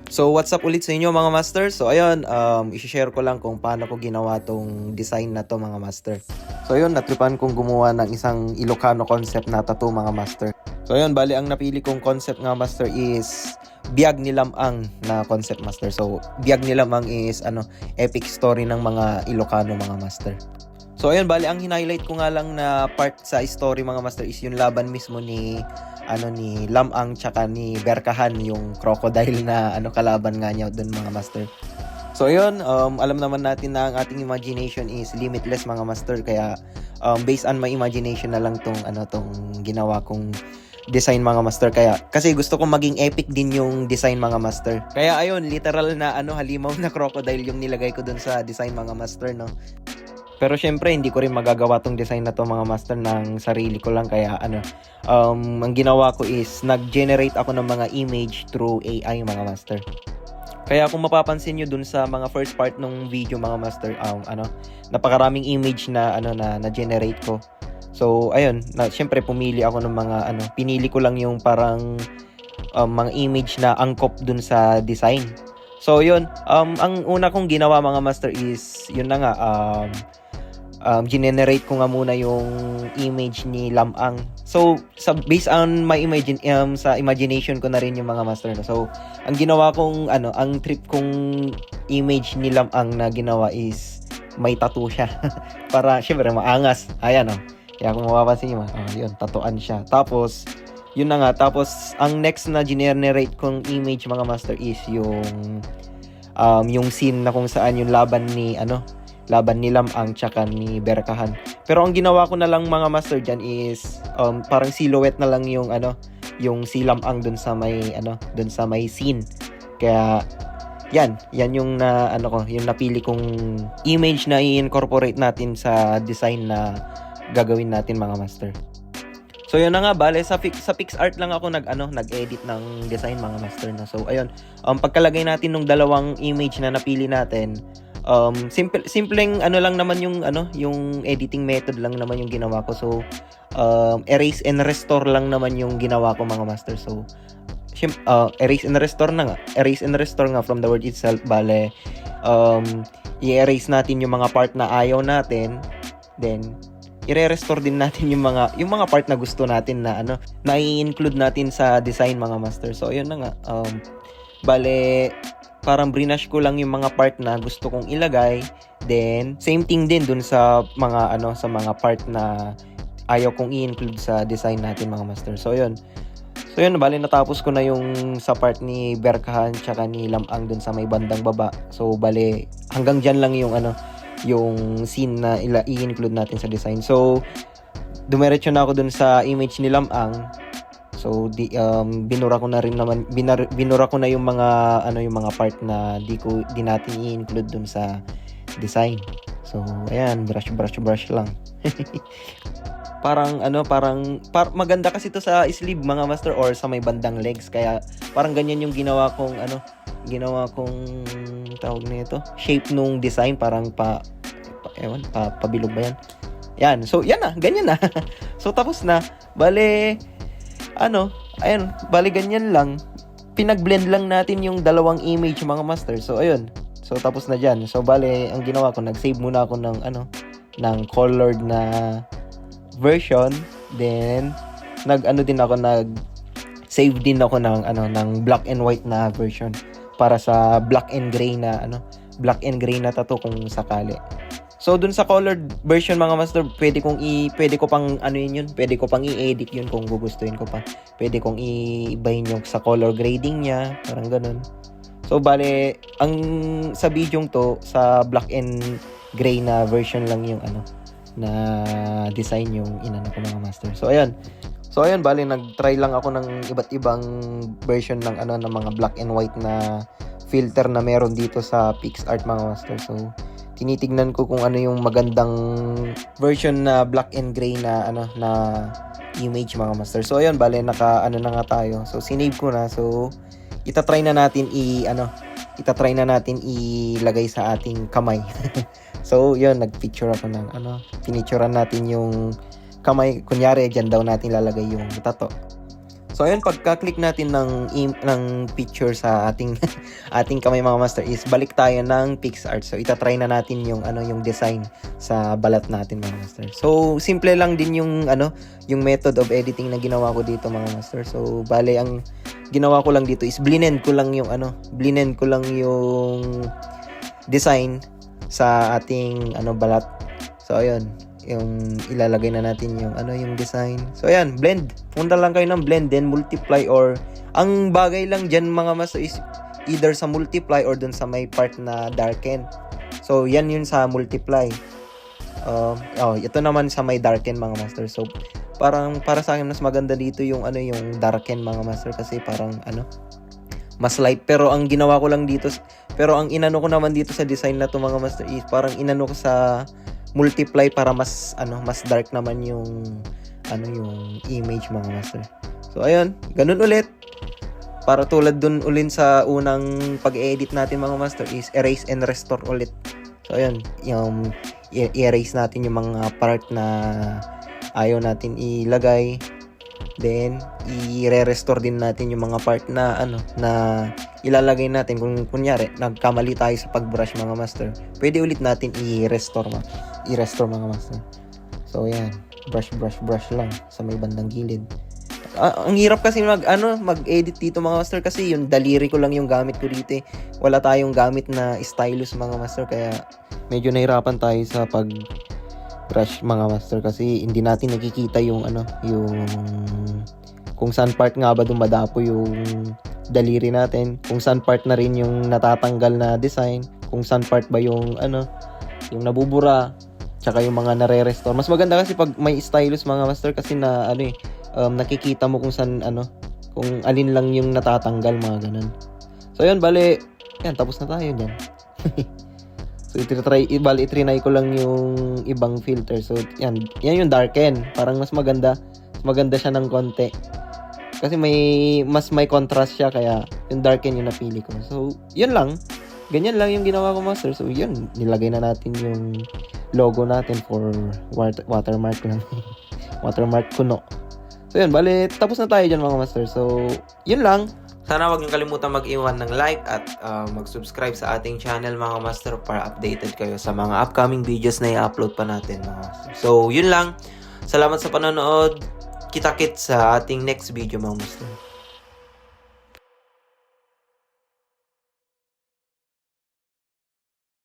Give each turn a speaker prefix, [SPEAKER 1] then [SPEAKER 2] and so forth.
[SPEAKER 1] So what's up ulit sa inyo mga master? So ayun, i-share ko lang kung paano ko ginawa tong design na to mga master. So ayun, natripan kong gumawa ng isang Ilocano concept na tattoo mga master. So ayun, bali ang napili kong concept nga master is Biag ni Lamang na concept master. So Biag ni Lamang is epic story ng mga Ilocano mga master. So ayun, bali ang highlight ko nga lang na part sa story mga master is yung laban mismo ni Lamang tsaka ni Berkahan, yung crocodile na kalaban nga niya doon mga master. So ayun, alam naman natin na ang ating imagination is limitless mga master, kaya based on my imagination na lang tong ginawa kong design mga master. Kaya kasi gusto kong maging epic din yung design mga master. Kaya ayun, literal na halimaw na crocodile yung nilagay ko doon sa design mga master, no. Pero syempre, hindi ko rin magagawa tong design na to mga master ng sarili ko lang. Kaya ang ginawa ko is nag-generate ako ng mga image through AI mga master. Kaya kung mapapansin nyo dun sa mga first part ng video mga master, napakaraming image na na-generate ko. So ayun, syempre pumili ako ng mga pinili ko lang yung parang mga image na angkop dun sa design. So yun, ang una kong ginawa mga master is yun na nga, generate ko nga muna yung image ni Lamang. So based on my sa imagination ko na rin yung mga master na. So ang ginawa kong ang trip kong image ni Lamang na ginawa is may tattoo siya. Para syempre maangas. Ayan Kaya kung mapapansin niyo, yun, tatuan siya. Tapos yun na nga, tapos ang next na generate kong image mga master is yung scene na kung saan yung laban ni Lamang tsaka ni Berkahan. Pero ang ginawa ko na lang mga master dyan is parang silhouette na lang yung si Lamang dun sa may scene. Kaya yan yung yung napili kong image na i-incorporate natin sa design na gagawin natin mga master. So yun na nga, bale sa PixArt lang ako nag-edit ng design mga master na. So ayun, pagkalagay natin ng dalawang image na napili natin, simpleng lang naman yung editing method lang naman yung ginawa ko. So erase and restore lang naman yung ginawa ko mga master. So erase and restore nga from the word itself. Bale i-erase natin yung mga part na ayaw natin, then i-restore din natin yung mga part na gusto natin na na i-include natin sa design mga master. So ayun na nga, bale parang brinash ko lang yung mga part na gusto kong ilagay, then same thing din dun sa mga part na ayaw kong i-include sa design natin mga master. So yun, bale natapos ko na yung sa part ni Berkahan tsaka ni Lamang dun sa may bandang baba. So bale hanggang dyan lang yung scene na i-include natin sa design. So dumiretso na ako dun sa image ni Lamang. So binura ko na yung mga part na di natin i-include dun sa design. So ayan, brush lang. Parang maganda kasi to sa sleeve mga master or sa may bandang legs, kaya parang ganyan yung ginawa kong tawag nito, shape nung design, parang pabilog ba yan? Yan. So yan na, ganyan na. So tapos na. Bale ganyan lang. Pinag-blend lang natin yung dalawang image mga master. So ayun. So tapos na diyan. So bale ang ginawa ko, nag-save muna ako ng colored na version. Then nag-save din ako ng black and white na version para sa black and gray na tattoo kung sakali. So dun sa colored version mga master, pwede ko pang i-edit yun kung gugustuhin ko pa. Pwede kong i-ibahin yung sa color grading niya, parang ganun. So bale, ang sa video to, sa black and gray na version lang yung na design yung ko mga master. So ayun, bale nag-try lang ako ng iba't ibang version ng ng mga black and white na filter na meron dito sa PixArt mga master. So tinitignan ko kung yung magandang version na black and gray na na image mga master. So ayun, bale naka na nga tayo. So sinave ko na. So itatry na natin ilagay sa ating kamay. So yun, nagpicture ako ng pinicturean natin yung kamay. Kunyari diyan daw natin lalagay yung tattoo. So ayun, pagka-click natin ng picture sa ating ating kamay mga master is balik tayo ng PixArt. So itatry na natin yung yung design sa balat natin mga master. So simple lang din yung yung method of editing na ginawa ko dito mga master. So bale ang ginawa ko lang dito is blend ko lang yung design sa ating balat. So ayun, yung ilalagay na natin yung design. So ayan, blend. Punta lang kayo ng blend, then multiply, or ang bagay lang dyan mga master is either sa multiply or dun sa may part na darken. So yan yun sa multiply. Ito naman sa may darken mga master. So parang para sa akin mas maganda dito yung yung darken mga master, kasi parang mas light. Pero ang ginawa ko lang dito, pero ang inano ko naman dito sa design na to mga master is parang inano ko sa multiply para mas mas dark naman yung yung image mga master. So ayun, ganun ulit. Para tulad dun ulit sa unang pag-edit natin mga master is erase and restore ulit. So ayun, yung i-erase natin yung mga part na ayaw natin ilagay. Then i-re-restore din natin yung mga part na na ilalagay natin. Kung kunyari nagkamali tayo sa pag-brush mga master, pwede ulit natin i-restore mga master. So yan, brush lang sa may bandang gilid. Ang hirap kasi mag-edit dito mga master, kasi yung daliri ko lang yung gamit ko dito. Wala tayong gamit na stylus mga master, kaya medyo nahirapan tayo sa pag-brush mga master, kasi hindi natin nakikita yung yung kung saan part nga ba dumadapo yung daliri natin, kung saan part na rin yung natatanggal na design, kung saan part ba yung yung nabubura, tsaka yung mga nare-restore. Mas maganda kasi pag may stylus mga master, kasi na nakikita mo kung saan kung alin lang yung natatanggal, mga ganun. So yun, bale yan, tapos na tayo dyan. So i-try ko lang yung ibang filter. So yan yung darken, parang mas maganda siya ng konti, kasi may contrast siya, kaya yung darken yung napili ko. So yun lang, ganyan lang yung ginawa ko master. So yun, nilagay na natin yung logo natin for watermark lang. Watermark kuno. So yun, bale tapos na tayo dyan mga master. So yun lang. Sana wag niyo kalimutan mag-iwan ng like at mag-subscribe sa ating channel mga master, para updated kayo sa mga upcoming videos na i-upload pa natin mga master. So yun lang. Salamat sa panonood. Kita-kits sa ating next video mga master.